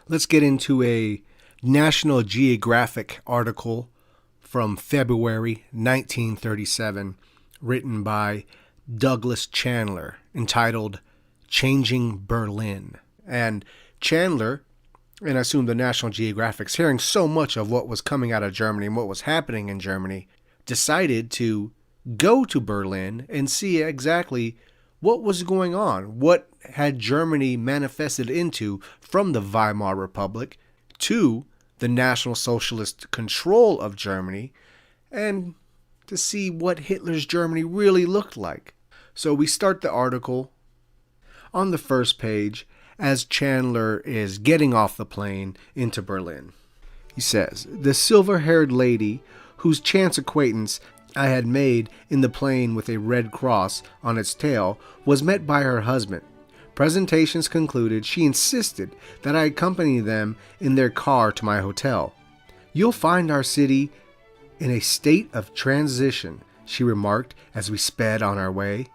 Let's get into a National Geographic article from February 1937, written by Douglas Chandler, entitled Changing Berlin. And Chandler, and I assume the National Geographic's hearing so much of what was coming out of Germany and what was happening in Germany, decided to go to Berlin and see exactly what was going on. What had Germany manifested into from the Weimar Republic to the National Socialist control of Germany, and to see what Hitler's Germany really looked like. So we start the article on the first page as Chandler is getting off the plane into Berlin. He says, "The silver-haired lady whose chance acquaintance I had made in the plane with a red cross on its tail was met by her husband. Presentations concluded, she insisted that I accompany them in their car to my hotel. 'You'll find our city in a state of transition,' she remarked as we sped on our way.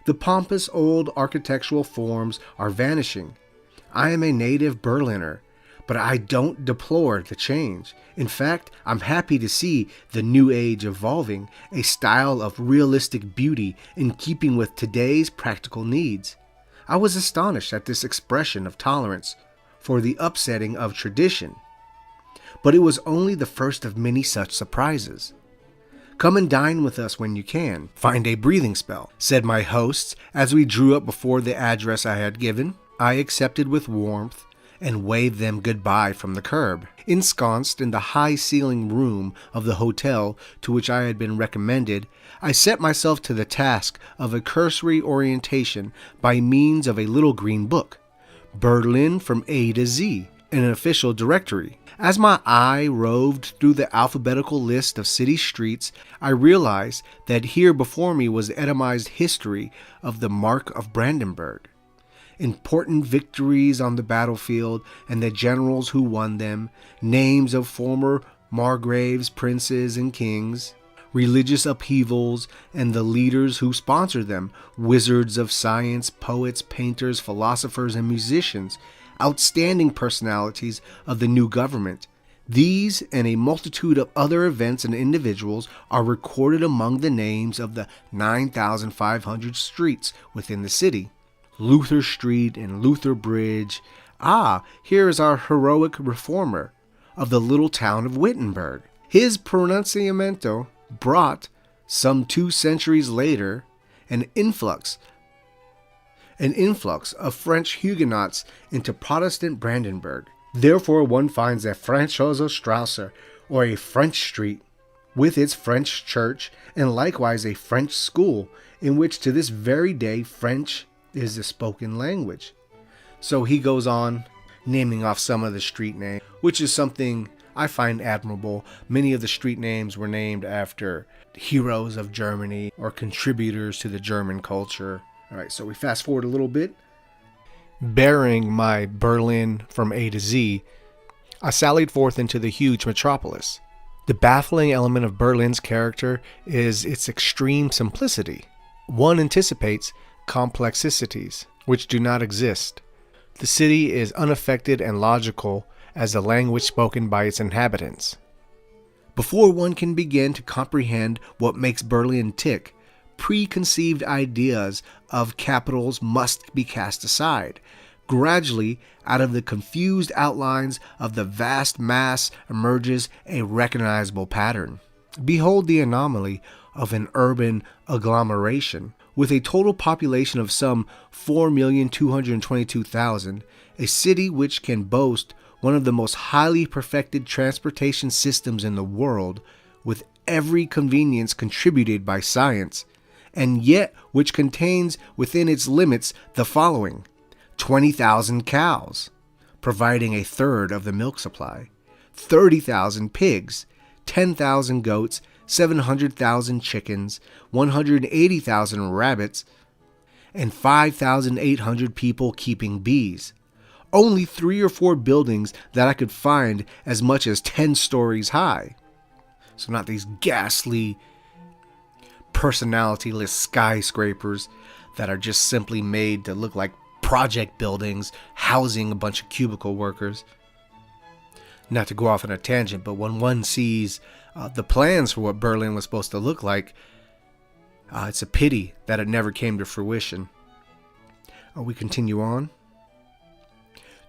'The pompous old architectural forms are vanishing. I am a native Berliner, but I don't deplore the change. In fact, I'm happy to see the new age evolving, a style of realistic beauty in keeping with today's practical needs.' I was astonished at this expression of tolerance for the upsetting of tradition, but it was only the first of many such surprises. 'Come and dine with us when you can. Find a breathing spell,' said my hosts as we drew up before the address I had given. I accepted with warmth and waved them goodbye from the curb. Ensconced in the high-ceiling room of the hotel to which I had been recommended, I set myself to the task of a cursory orientation by means of a little green book, Berlin from A to Z, an official directory. As my eye roved through the alphabetical list of city streets, I realized that here before me was the itemized history of the Mark of Brandenburg. Important victories on the battlefield and the generals who won them, names of former margraves, princes, and kings, religious upheavals and the leaders who sponsored them, wizards of science, poets, painters, philosophers, and musicians, outstanding personalities of the new government. These and a multitude of other events and individuals are recorded among the names of the 9,500 streets within the city. Luther Street and Luther Bridge. Ah, here is our heroic reformer of the little town of Wittenberg. His pronunciamento brought, some 2 centuries later, an influx of French Huguenots into Protestant Brandenburg. Therefore one finds a Franzose or a French street, with its French church, and likewise a French school, in which to this very day French is the spoken language." So he goes on naming off some of the street names, which is something I find admirable. Many of the street names were named after heroes of Germany or contributors to the German culture. All right, so we fast forward a little bit. Bearing my Berlin from A to Z, I sallied forth into the huge metropolis. The baffling element of Berlin's character is its extreme simplicity. One anticipates complexities which do not exist. The city is unaffected and logical as the language spoken by its inhabitants. Before one can begin to comprehend what makes Berlin tick, preconceived ideas of capitals must be cast aside. Gradually, out of the confused outlines of the vast mass emerges a recognizable pattern. Behold the anomaly of an urban agglomeration. With a total population of some 4,222,000, a city which can boast one of the most highly perfected transportation systems in the world, with every convenience contributed by science, and yet which contains within its limits the following: 20,000 cows, providing a third of the milk supply, 30,000 pigs, 10,000 goats, 700,000 chickens, 180,000 rabbits, and 5,800 people keeping bees. Only 3 or 4 buildings that I could find as much as 10 stories high. So not these ghastly, personality-less skyscrapers that are just simply made to look like project buildings housing a bunch of cubicle workers. Not to go off on a tangent, but when one sees the plans for what Berlin was supposed to look like, it's a pity that it never came to fruition. We continue on.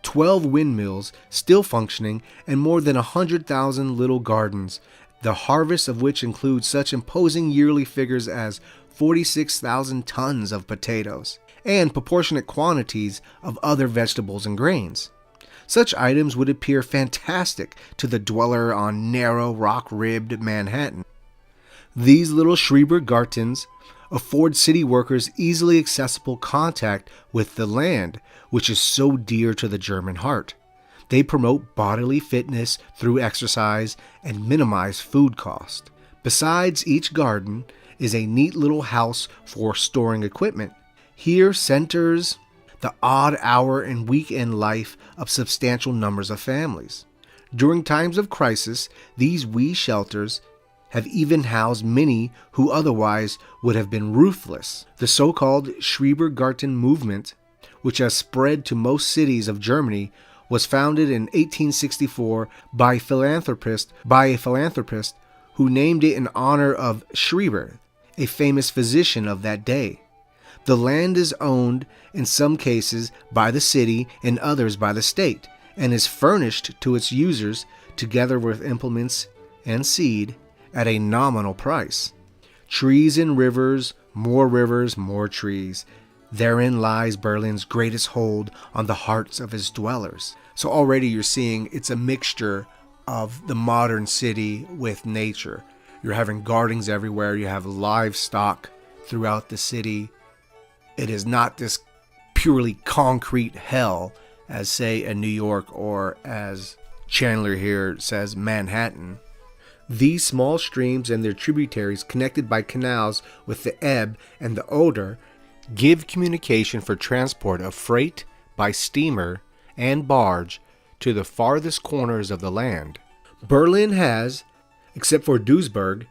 12 windmills still functioning and more than 100,000 little gardens, the harvest of which includes such imposing yearly figures as 46,000 tons of potatoes and proportionate quantities of other vegetables and grains. Such items would appear fantastic to the dweller on narrow, rock-ribbed Manhattan. These little Schrebergartens afford city workers easily accessible contact with the land, which is so dear to the German heart. They promote bodily fitness through exercise and minimize food cost. Besides each garden is a neat little house for storing equipment. Here centers the odd hour and weekend life of substantial numbers of families. During times of crisis, these wee shelters have even housed many who otherwise would have been roofless. The so-called Schrebergarten movement, which has spread to most cities of Germany, was founded in 1864 by a philanthropist who named it in honor of Schreber, a famous physician of that day. The land is owned in some cases by the city, in others by the state, and is furnished to its users together with implements and seed at a nominal price. Trees and rivers, more trees. Therein lies Berlin's greatest hold on the hearts of its dwellers. So already you're seeing it's a mixture of the modern city with nature. You're having gardens everywhere. You have livestock throughout the city. It is not this purely concrete hell as, say, in New York, or as Chandler here says, Manhattan. These small streams and their tributaries, connected by canals with the Elbe and the Oder, give communication for transport of freight by steamer and barge to the farthest corners of the land. Berlin has, except for Duisburg,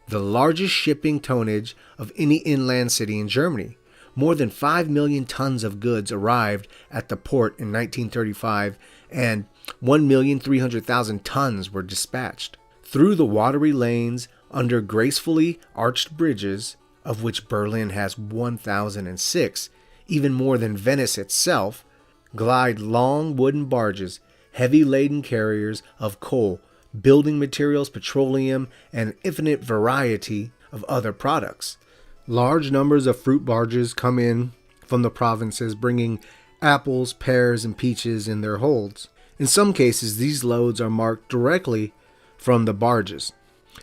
the largest shipping tonnage of any inland city in Germany. More than 5 million tons of goods arrived at the port in 1935, and 1,300,000 tons were dispatched. Through the watery lanes, under gracefully arched bridges, of which Berlin has 1,006, even more than Venice itself, glide long wooden barges, heavy laden carriers of coal, building materials, petroleum, and an infinite variety of other products. Large numbers of fruit barges come in from the provinces, bringing apples, pears, and peaches in their holds. In some cases, these loads are marked directly from the barges,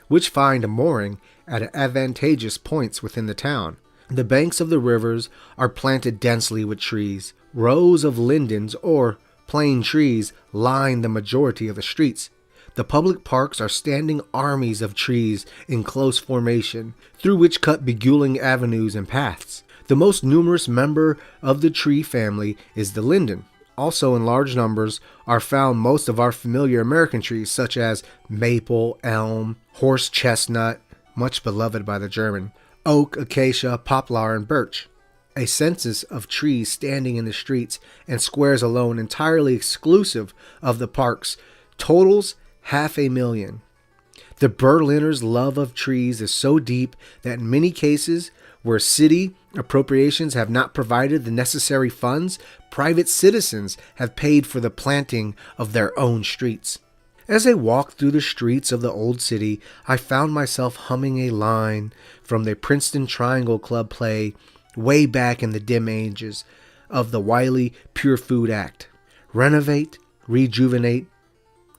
which find a mooring at advantageous points within the town. The banks of the rivers are planted densely with trees. Rows of lindens or plane trees line the majority of the streets. The public parks are standing armies of trees in close formation, through which cut beguiling avenues and paths. The most numerous member of the tree family is the linden. Also in large numbers are found most of our familiar American trees, such as maple, elm, horse chestnut, much beloved by the German, oak, acacia, poplar, and birch. A census of trees standing in the streets and squares alone, entirely exclusive of the parks, totals 500,000. The Berliners' love of trees is so deep that in many cases where city appropriations have not provided the necessary funds, private citizens have paid for the planting of their own streets. As I walked through the streets of the old city, I found myself humming a line from the Princeton Triangle Club play way back in the dim ages of the Wiley Pure Food Act. Renovate, rejuvenate,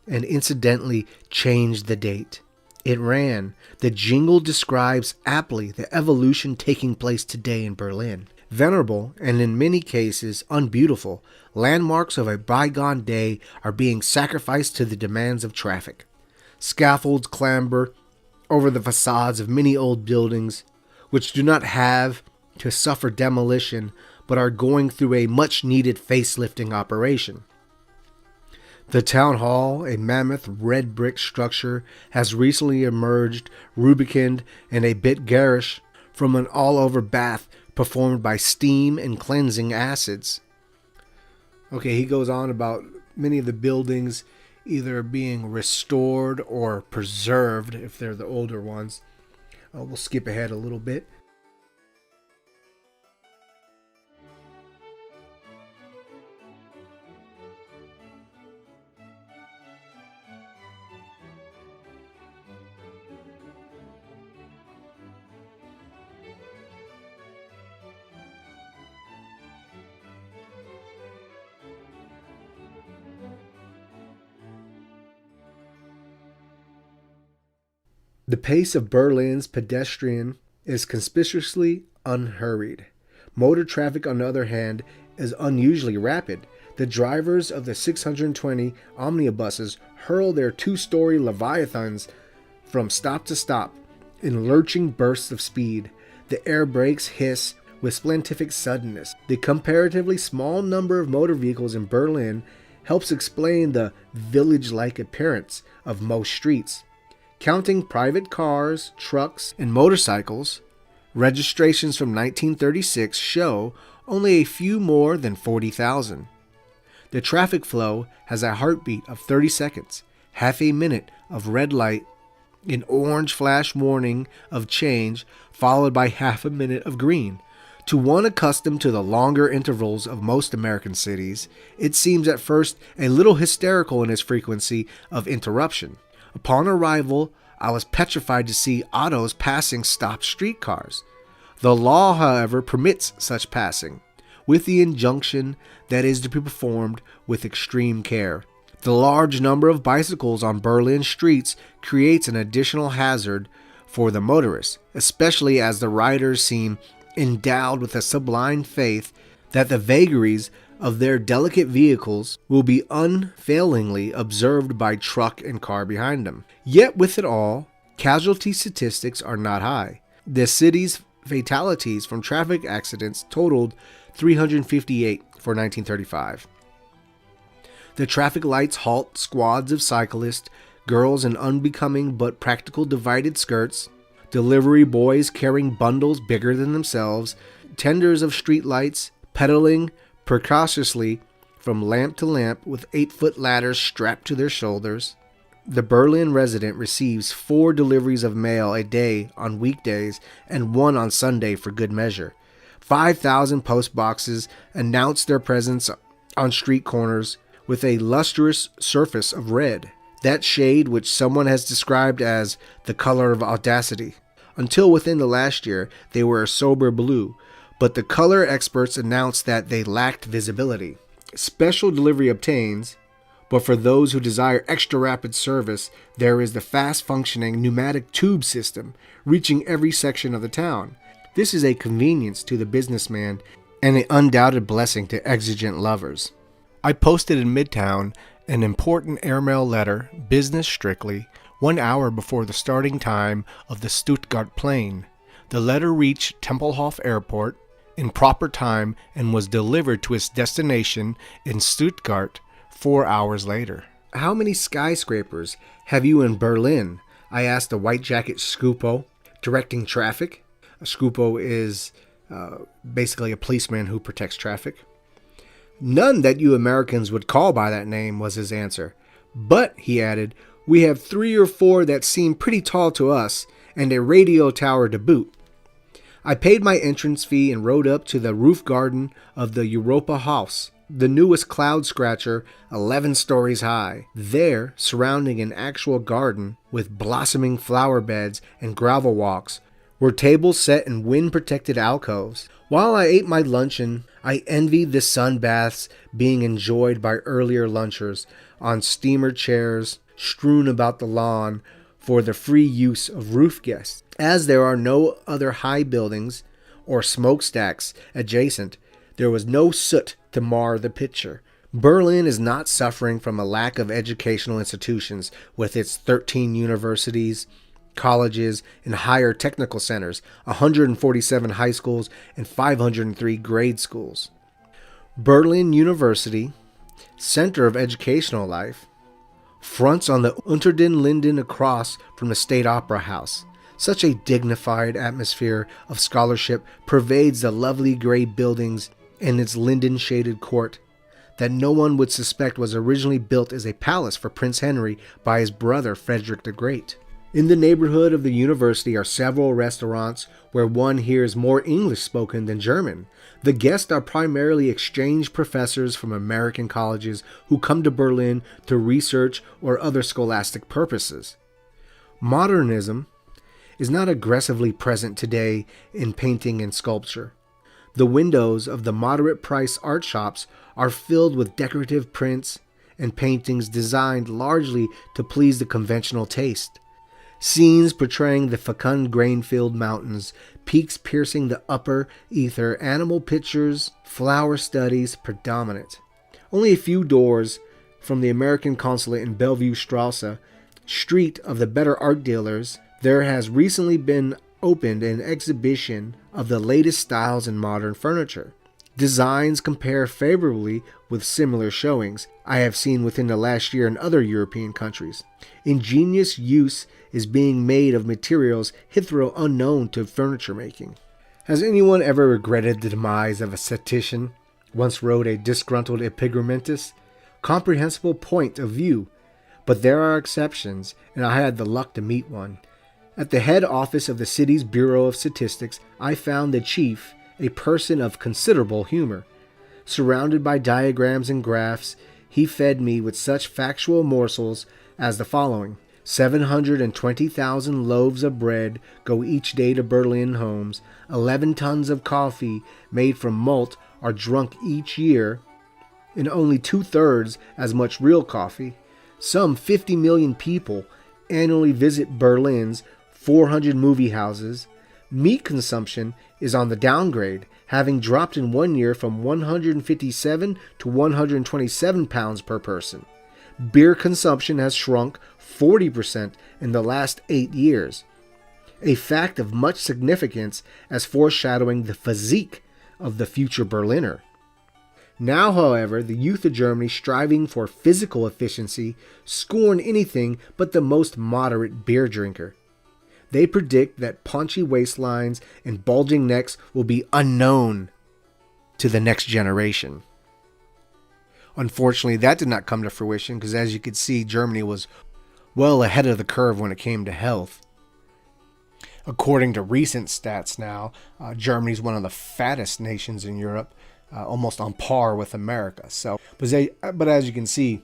and incidentally changed the date. It ran, the jingle describes aptly the evolution taking place today in Berlin. Venerable, and in many cases unbeautiful, landmarks of a bygone day are being sacrificed to the demands of traffic. Scaffolds clamber over the facades of many old buildings, which do not have to suffer demolition, but are going through a much-needed facelifting operation. The town hall, a mammoth red brick structure, has recently emerged, rubicund and a bit garish, from an all-over bath performed by steam and cleansing acids. Okay, he goes on about many of the buildings either being restored or preserved if they're the older ones. We'll skip ahead a little bit. The pace of Berlin's pedestrian is conspicuously unhurried. Motor traffic, on the other hand, is unusually rapid. The drivers of the 620 omnibuses hurl their two-story leviathans from stop to stop in lurching bursts of speed. The air brakes hiss with splendific suddenness. The comparatively small number of motor vehicles in Berlin helps explain the village-like appearance of most streets. Counting private cars, trucks, and motorcycles, registrations from 1936 show only a few more than 40,000. The traffic flow has a heartbeat of 30 seconds, half a minute of red light, an orange flash warning of change, followed by half a minute of green. To one accustomed to the longer intervals of most American cities, it seems at first a little hysterical in its frequency of interruption. Upon arrival, I was petrified to see autos passing stopped streetcars. The law, however, permits such passing, with the injunction that is to be performed with extreme care. The large number of bicycles on Berlin streets creates an additional hazard for the motorists, especially as the riders seem endowed with a sublime faith that the vagaries of their delicate vehicles will be unfailingly observed by truck and car behind them. Yet with it all, casualty statistics are not high. The city's fatalities from traffic accidents totaled 358 for 1935. The traffic lights halt squads of cyclists, girls in unbecoming but practical divided skirts, delivery boys carrying bundles bigger than themselves, tenders of street lights pedaling precautiously from lamp to lamp with 8-foot ladders strapped to their shoulders. The Berlin resident receives 4 deliveries of mail a day on weekdays and 1 on Sunday for good measure. 5,000 post boxes announce their presence on street corners with a lustrous surface of red, that shade which someone has described as the color of audacity. Until within the last year, they were a sober blue, but the color experts announced that they lacked visibility. Special delivery obtains, but for those who desire extra rapid service, there is the fast-functioning pneumatic tube system reaching every section of the town. This is a convenience to the businessman and an undoubted blessing to exigent lovers. I posted in Midtown an important airmail letter, business strictly, 1 hour before the starting time of the Stuttgart plane. The letter reached Tempelhof Airport in proper time and was delivered to its destination in Stuttgart 4 hours later. How many skyscrapers have you in Berlin? I asked a white jacket scupo directing traffic. A scupo is basically a policeman who protects traffic. None that you Americans would call by that name, was his answer. But, he added, we have 3 or 4 that seem pretty tall to us, and a radio tower to boot. I paid my entrance fee and rode up to the roof garden of the Europa House, the newest cloud scratcher, 11 stories high. There, surrounding an actual garden with blossoming flower beds and gravel walks, were tables set in wind-protected alcoves. While I ate my luncheon, I envied the sun baths being enjoyed by earlier lunchers on steamer chairs strewn about the lawn for the free use of roof guests. As there are no other high buildings or smokestacks adjacent, there was no soot to mar the picture. Berlin is not suffering from a lack of educational institutions with its 13 universities, colleges, and higher technical centers, 147 high schools, and 503 grade schools. Berlin University, center of educational life, fronts on the Unter den Linden across from the State Opera House. Such a dignified atmosphere of scholarship pervades the lovely gray buildings and its linden-shaded court. that no one would suspect was originally built as a palace for Prince Henry by his brother Frederick the Great. In the neighborhood of the university are several restaurants where one hears more English spoken than German. The guests are primarily exchange professors from American colleges who come to Berlin to research or other scholastic purposes. Modernism is not aggressively present today in painting and sculpture. The windows of the moderate-price art shops are filled with decorative prints and paintings designed largely to please the conventional taste. Scenes portraying the fecund grain-filled mountains, peaks piercing the upper ether, animal pictures, flower studies predominate. Only a few doors from the American consulate in Bellevue Strasse, street of the better art dealers, there has recently been opened an exhibition of the latest styles in modern furniture. Designs compare favorably with similar showings I have seen within the last year in other European countries. Ingenious use is being made of materials hitherto unknown to furniture making. Has anyone ever regretted the demise of a statistician? Once wrote a disgruntled epigrammatist. Comprehensible point of view, but there are exceptions, and I had the luck to meet one. At the head office of the city's Bureau of Statistics, I found the chief, a person of considerable humor. Surrounded by diagrams and graphs, he fed me with such factual morsels as the following. 720,000 loaves of bread go each day to Berlin homes. 11 tons of coffee made from malt are drunk each year, and only 2/3 as much real coffee. Some 50 million people annually visit Berlin's 400 movie houses. Meat consumption is on the downgrade, having dropped in 1 year from 157 to 127 pounds per person. Beer consumption has shrunk 40% in the last 8 years, a fact of much significance as foreshadowing the physique of the future Berliner. Now, however, the youth of Germany, striving for physical efficiency, scorn anything but the most moderate beer drinker. They predict that paunchy waistlines and bulging necks will be unknown to the next generation. Unfortunately, that did not come to fruition because, as you could see, Germany was well ahead of the curve when it came to health. According to recent stats now, Germany is one of the fattest nations in Europe, almost on par with America. But as you can see,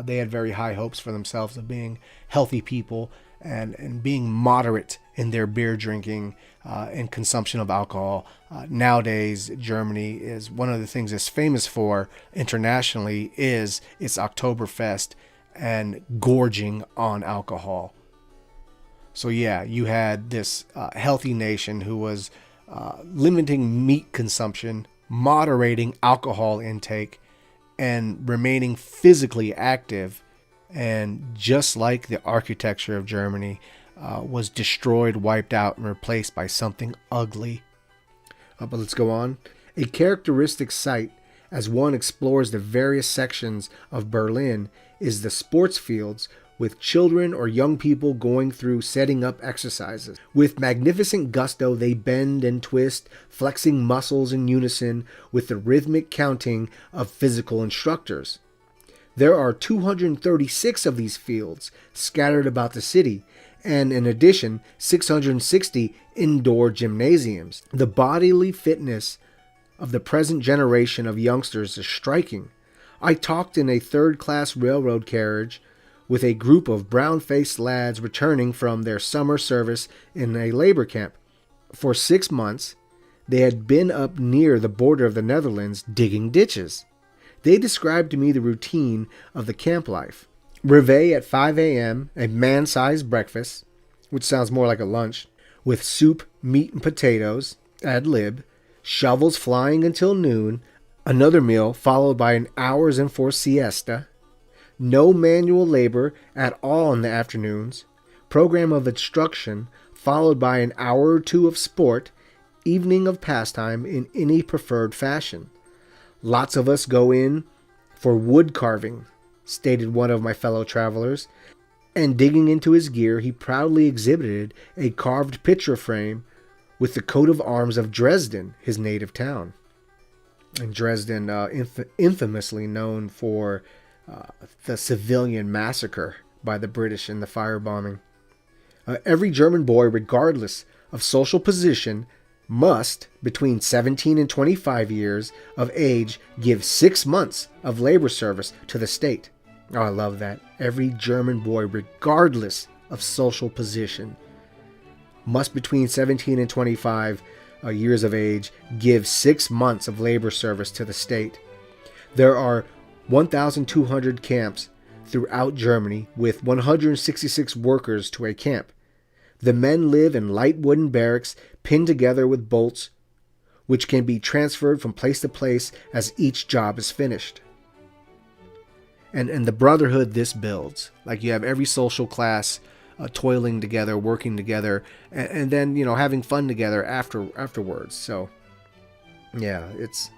they had very high hopes for themselves of being healthy people and being moderate in their beer drinking and consumption of alcohol. Nowadays, Germany is one of the things it's famous for internationally is its Oktoberfest and gorging on alcohol. So yeah, you had this healthy nation who was limiting meat consumption, moderating alcohol intake, and remaining physically active. And just like the architecture of Germany was destroyed, wiped out, and replaced by something ugly. But let's go on. A characteristic sight as one explores the various sections of Berlin is the sports fields, with children or young people going through setting up exercises. With magnificent gusto, they bend and twist, flexing muscles in unison with the rhythmic counting of physical instructors. There are 236 of these fields scattered about the city, and in addition, 660 indoor gymnasiums. The bodily fitness of the present generation of youngsters is striking. I talked in a third-class railroad carriage with a group of brown-faced lads returning from their summer service in a labor camp. For 6 months, they had been up near the border of the Netherlands digging ditches. They described to me the routine of the camp life. Reveille at 5 a.m., a man-sized breakfast, which sounds more like a lunch, with soup, meat, and potatoes, ad lib, shovels flying until noon, another meal followed by an hour's enforced siesta, no manual labor at all in the afternoons, program of instruction followed by an hour or two of sport, evening of pastime in any preferred fashion. Lots of us go in for wood carving, stated one of my fellow travelers, and digging into his gear, he proudly exhibited a carved picture frame with the coat of arms of Dresden, his native town. And Dresden, infamously known for the civilian massacre by the British in the firebombing. Every German boy, regardless of social position, must, between 17 and 25 years of age, give 6 months of labor service to the state. Oh, I love that. Every German boy, regardless of social position, must, between 17 and 25 years of age, give 6 months of labor service to the state. There are 1,200 camps throughout Germany, with 166 workers to a camp. The men live in light wooden barracks pinned together with bolts, which can be transferred from place to place as each job is finished. And the brotherhood this builds, like you have every social class toiling together, working together, and then, having fun together afterwards. So, yeah, it's,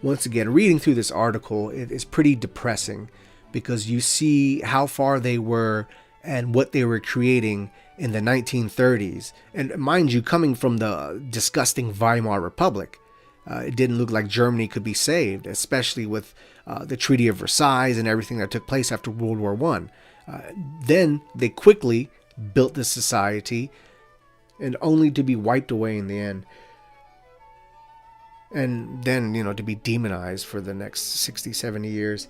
once again, reading through this article, it is pretty depressing because you see how far they were and what they were creating in the 1930s. And mind you, coming from the disgusting Weimar Republic, it didn't look like Germany could be saved, especially with the Treaty of Versailles and everything that took place after World War I. Then they quickly built this society, and only to be wiped away in the end. And then, to be demonized for the next 60, 70 years.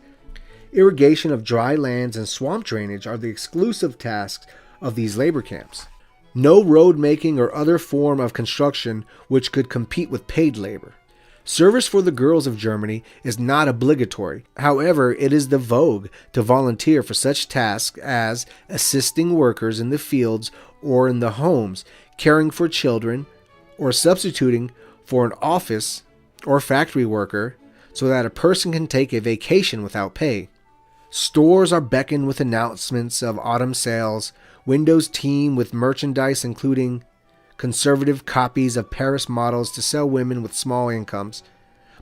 Irrigation of dry lands and swamp drainage are the exclusive tasks of these labor camps. No road making or other form of construction which could compete with paid labor. Service for the girls of Germany is not obligatory. However, it is the vogue to volunteer for such tasks as assisting workers in the fields or in the homes, caring for children, or substituting for an office or factory worker so that a person can take a vacation without pay. Stores are beckoned with announcements of autumn sales. Windows teem with merchandise including conservative copies of Paris models to sell women with small incomes.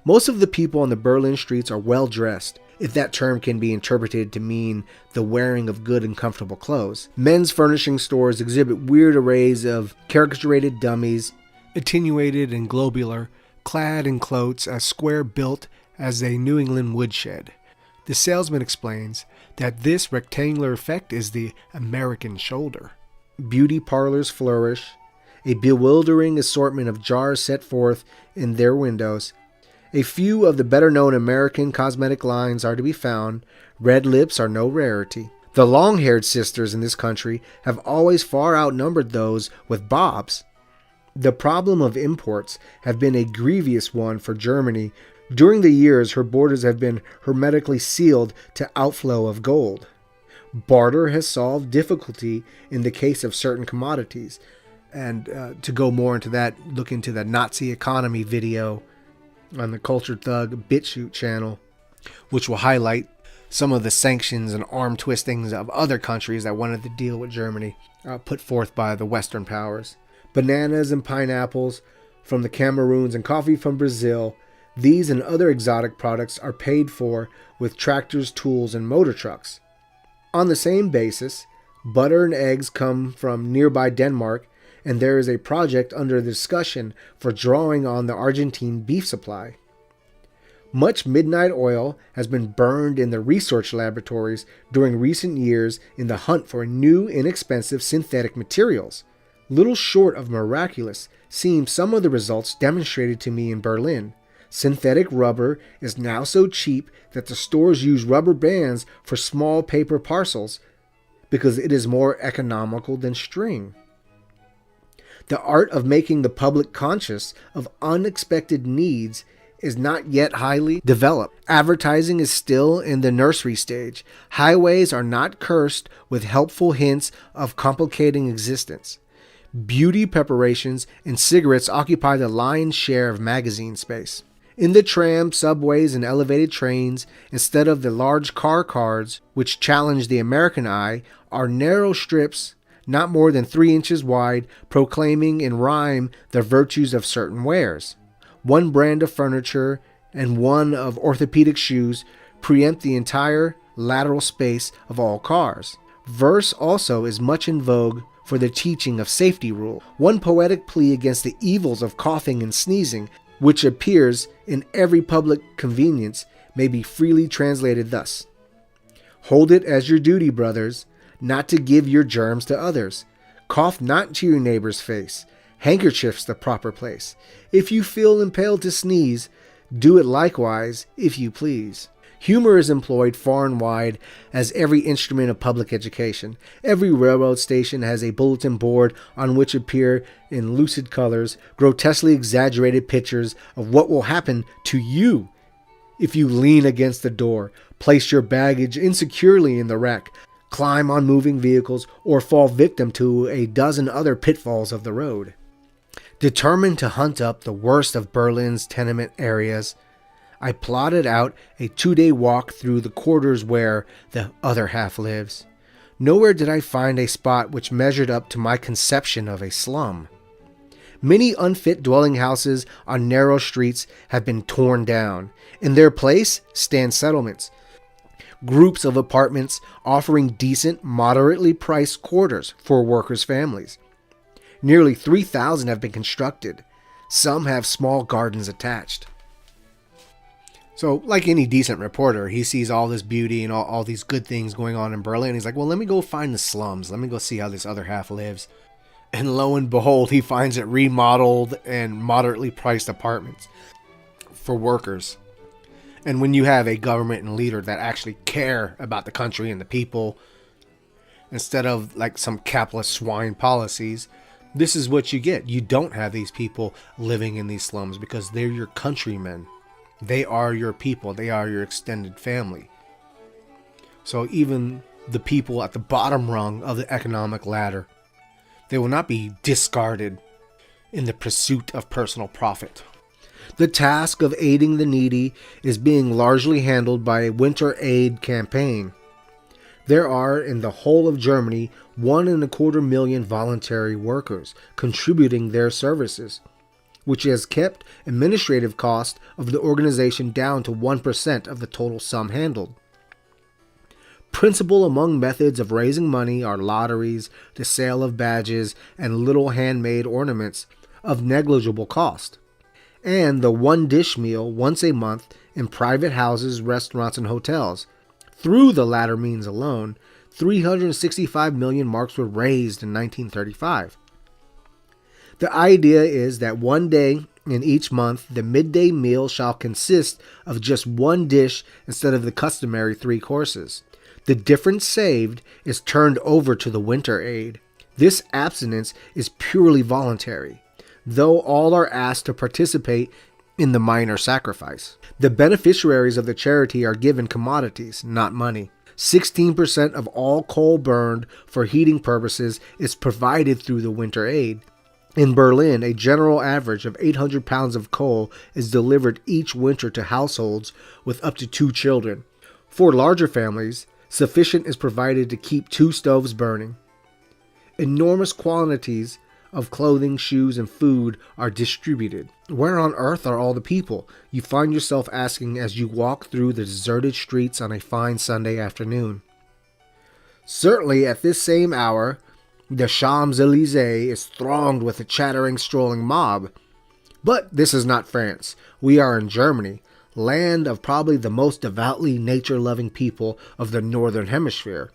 Most of the people on the Berlin streets are well dressed, if that term can be interpreted to mean the wearing of good and comfortable clothes. Men's furnishing stores exhibit weird arrays of caricaturated dummies, attenuated and globular, clad in cloaks as square built as a New England woodshed. The salesman explains that this rectangular effect is the American shoulder. Beauty parlors flourish. A bewildering assortment of jars set forth in their windows. A few of the better-known American cosmetic lines are to be found. Red lips are no rarity. The long-haired sisters in this country have always far outnumbered those with bobs. The problem of imports have been a grievous one for Germany. During the years, her borders have been hermetically sealed to outflow of gold. Barter has solved difficulty in the case of certain commodities. And to go more into that, look into the Nazi economy video on the Cultured Thug BitChute channel, which will highlight some of the sanctions and arm twistings of other countries that wanted to deal with Germany, put forth by the Western powers. Bananas and pineapples from the Cameroons and coffee from Brazil. These and other exotic products are paid for with tractors, tools, and motor trucks. On the same basis, butter and eggs come from nearby Denmark, and there is a project under discussion for drawing on the Argentine beef supply. Much midnight oil has been burned in the research laboratories during recent years in the hunt for new, inexpensive synthetic materials. Little short of miraculous seem some of the results demonstrated to me in Berlin. Synthetic rubber is now so cheap that the stores use rubber bands for small paper parcels because it is more economical than string. The art of making the public conscious of unexpected needs is not yet highly developed. Advertising is still in the nursery stage. Highways are not cursed with helpful hints of complicating existence. Beauty preparations and cigarettes occupy the lion's share of magazine space. In the tram, subways, and elevated trains, instead of the large car cards which challenge the American eye, are narrow strips not more than 3 inches wide, proclaiming in rhyme the virtues of certain wares. One brand of furniture and one of orthopedic shoes preempt the entire lateral space of all cars. Verse also is much in vogue for the teaching of safety rule. One poetic plea against the evils of coughing and sneezing which appears in every public convenience, may be freely translated thus: hold it as your duty, brothers, not to give your germs to others. Cough not to your neighbor's face. Handkerchief's the proper place. If you feel impelled to sneeze, do it likewise, if you please. Humor is employed far and wide as every instrument of public education. Every railroad station has a bulletin board on which appear in lucid colors grotesquely exaggerated pictures of what will happen to you if you lean against the door, place your baggage insecurely in the rack, climb on moving vehicles, or fall victim to a dozen other pitfalls of the road. Determined to hunt up the worst of Berlin's tenement areas, I plotted out a 2-day walk through the quarters where the other half lives. Nowhere did I find a spot which measured up to my conception of a slum. Many unfit dwelling houses on narrow streets have been torn down. In their place stand settlements, groups of apartments offering decent, moderately priced quarters for workers' families. Nearly 3,000 have been constructed. Some have small gardens attached. So, like any decent reporter, he sees all this beauty and all these good things going on in Berlin. He's like, well, let me go find the slums. Let me go see how this other half lives. And lo and behold, he finds it remodeled and moderately priced apartments for workers. And when you have a government and leader that actually care about the country and the people, instead of like some capitalist swine policies, this is what you get. You don't have these people living in these slums because they're your countrymen. They are your people. They are your extended family. So even the people at the bottom rung of the economic ladder, they will not be discarded in the pursuit of personal profit. The task of aiding the needy is being largely handled by a winter aid campaign. There are, in the whole of Germany, 1.25 million voluntary workers contributing their services, which has kept administrative cost of the organization down to 1% of the total sum handled. Principal among methods of raising money are lotteries, the sale of badges, and little handmade ornaments of negligible cost, and the one-dish meal once a month in private houses, restaurants, and hotels. Through the latter means alone, 365 million marks were raised in 1935. The idea is that one day in each month, the midday meal shall consist of just one dish instead of the customary 3 courses. The difference saved is turned over to the winter aid. This abstinence is purely voluntary, though all are asked to participate in the minor sacrifice. The beneficiaries of the charity are given commodities, not money. 16% of all coal burned for heating purposes is provided through the winter aid. In Berlin, a general average of 800 pounds of coal is delivered each winter to households with up to 2 children. For larger families, sufficient is provided to keep 2 stoves burning. Enormous quantities of clothing, shoes, and food are distributed. Where on earth are all the people? You find yourself asking as you walk through the deserted streets on a fine Sunday afternoon. Certainly at this same hour, the Champs-Élysées is thronged with a chattering, strolling mob. But this is not France. We are in Germany, land of probably the most devoutly nature-loving people of the Northern Hemisphere.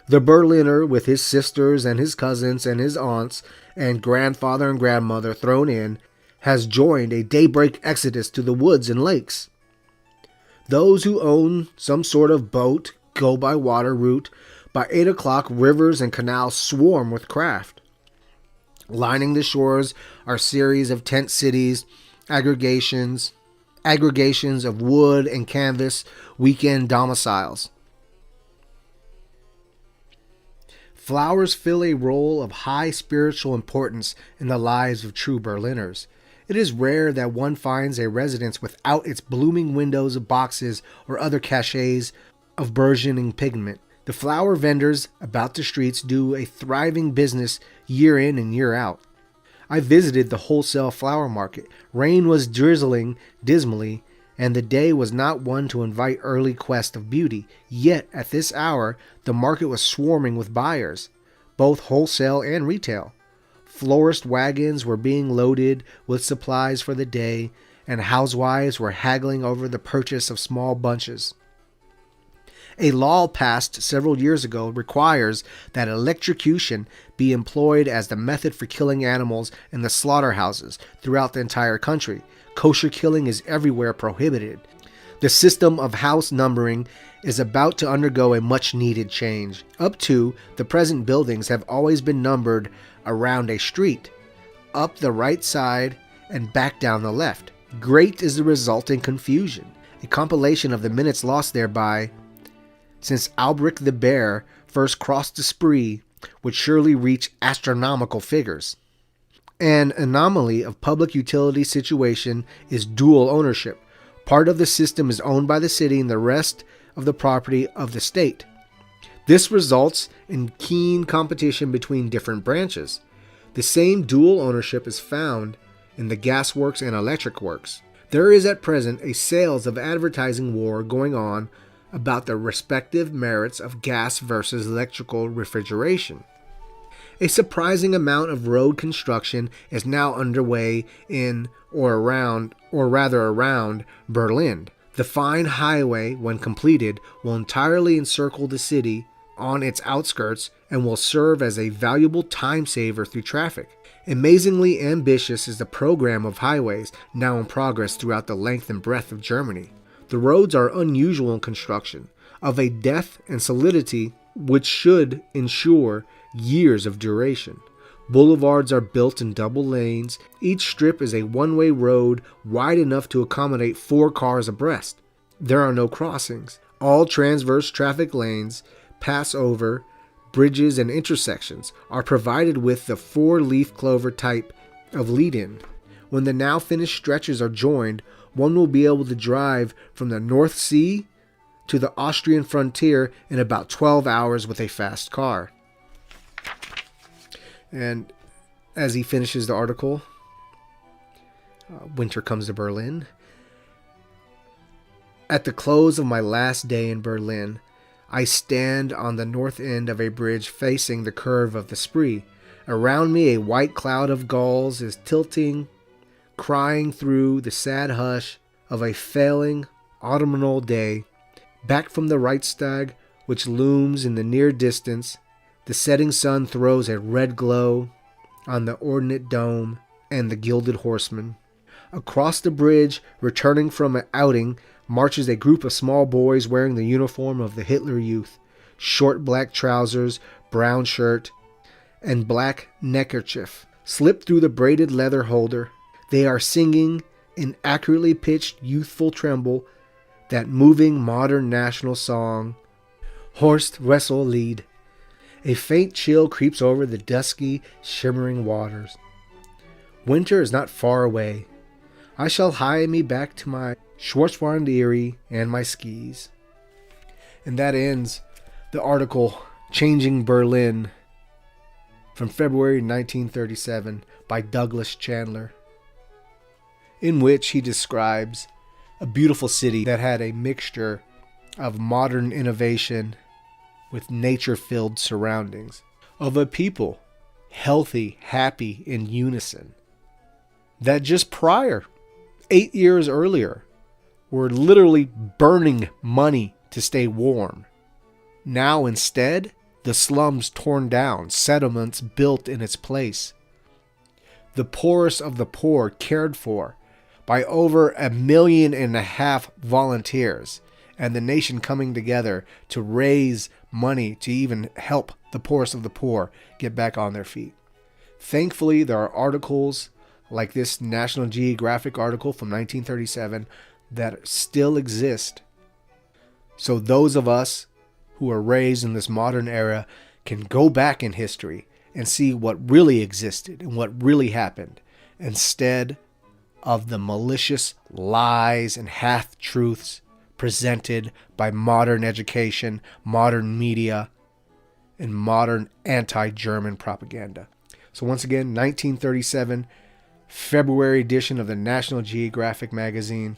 The Berliner, with his sisters and his cousins and his aunts and grandfather and grandmother thrown in, has joined a daybreak exodus to the woods and lakes. Those who own some sort of boat go by water route. By 8 o'clock, rivers and canals swarm with craft. Lining the shores are series of tent cities, aggregations of wood and canvas, weekend domiciles. Flowers fill a role of high spiritual importance in the lives of true Berliners. It is rare that one finds a residence without its blooming windows of boxes or other cachets of burgeoning pigment. The flower vendors about the streets do a thriving business year in and year out. I visited the wholesale flower market. Rain was drizzling dismally, and the day was not one to invite early quest of beauty. Yet, at this hour, the market was swarming with buyers, both wholesale and retail. Florist wagons were being loaded with supplies for the day, and housewives were haggling over the purchase of small bunches. A law passed several years ago requires that electrocution be employed as the method for killing animals in the slaughterhouses throughout the entire country. Kosher killing is everywhere prohibited. The system of house numbering is about to undergo a much-needed change. Up to the present buildings have always been numbered around a street, up the right side and back down the left. Great is the resulting confusion. A compilation of the minutes lost thereby since Albrecht the Bear first crossed the Spree would surely reach astronomical figures. An anomaly of public utility situation is dual ownership. Part of the system is owned by the city and the rest of the property of the state. This results in keen competition between different branches. The same dual ownership is found in the gas works and electric works. There is at present a sales of advertising war going on about the respective merits of gas versus electrical refrigeration. A surprising amount of road construction is now underway in around Berlin. The fine highway, when completed, will entirely encircle the city on its outskirts and will serve as a valuable time saver through traffic. Amazingly ambitious is the program of highways now in progress throughout the length and breadth of Germany. The roads are unusual in construction, of a depth and solidity which should ensure years of duration. Boulevards are built in double lanes. Each strip is a one-way road wide enough to accommodate 4 cars abreast. There are no crossings. All transverse traffic lanes, pass over, bridges, and intersections are provided with the 4-leaf clover type of lead-in. When the now finished stretches are joined, one will be able to drive from the North Sea to the Austrian frontier in about 12 hours with a fast car. And as he finishes the article, winter comes to Berlin. At the close of my last day in Berlin, I stand on the north end of a bridge facing the curve of the Spree. Around me, a white cloud of gulls is tilting, crying through the sad hush of a failing autumnal day. Back from the Reichstag, which looms in the near distance, the setting sun throws a red glow on the ornate dome and the gilded horseman. Across the bridge, returning from an outing, marches a group of small boys wearing the uniform of the Hitler Youth, short black trousers, brown shirt, and black neckerchief slipped through the braided leather holder. They are singing in accurately pitched youthful tremble that moving modern national song, Horst Wessel Lied. A faint chill creeps over the dusky, shimmering waters. Winter is not far away. I shall hie me back to my Schwarzwald and my skis. And that ends the article Changing Berlin from February 1937 by Douglas Chandler, in which he describes a beautiful city that had a mixture of modern innovation with nature-filled surroundings, of a people healthy, happy, in unison, that just 8 years earlier, were literally burning money to stay warm. Now instead, the slums torn down, settlements built in its place. The poorest of the poor cared for by over 1.5 million volunteers, and the nation coming together to raise money to even help the poorest of the poor get back on their feet. Thankfully, there are articles like this National Geographic article from 1937 that still exist. So those of us who are raised in this modern era can go back in history and see what really existed and what really happened, instead of the malicious lies and half-truths presented by modern education, modern media, and modern anti-German propaganda. So once again, 1937, February edition of the National Geographic magazine.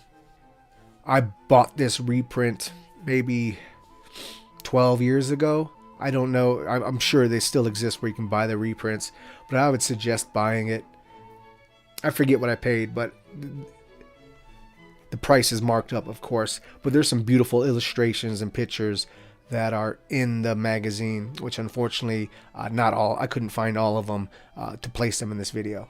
I bought this reprint maybe 12 years ago. I don't know. I'm sure they still exist where you can buy the reprints, but I would suggest buying it. I forget what I paid, but the price is marked up, of course. But there's some beautiful illustrations and pictures that are in the magazine, which unfortunately not all. I couldn't find all of them to place them in this video.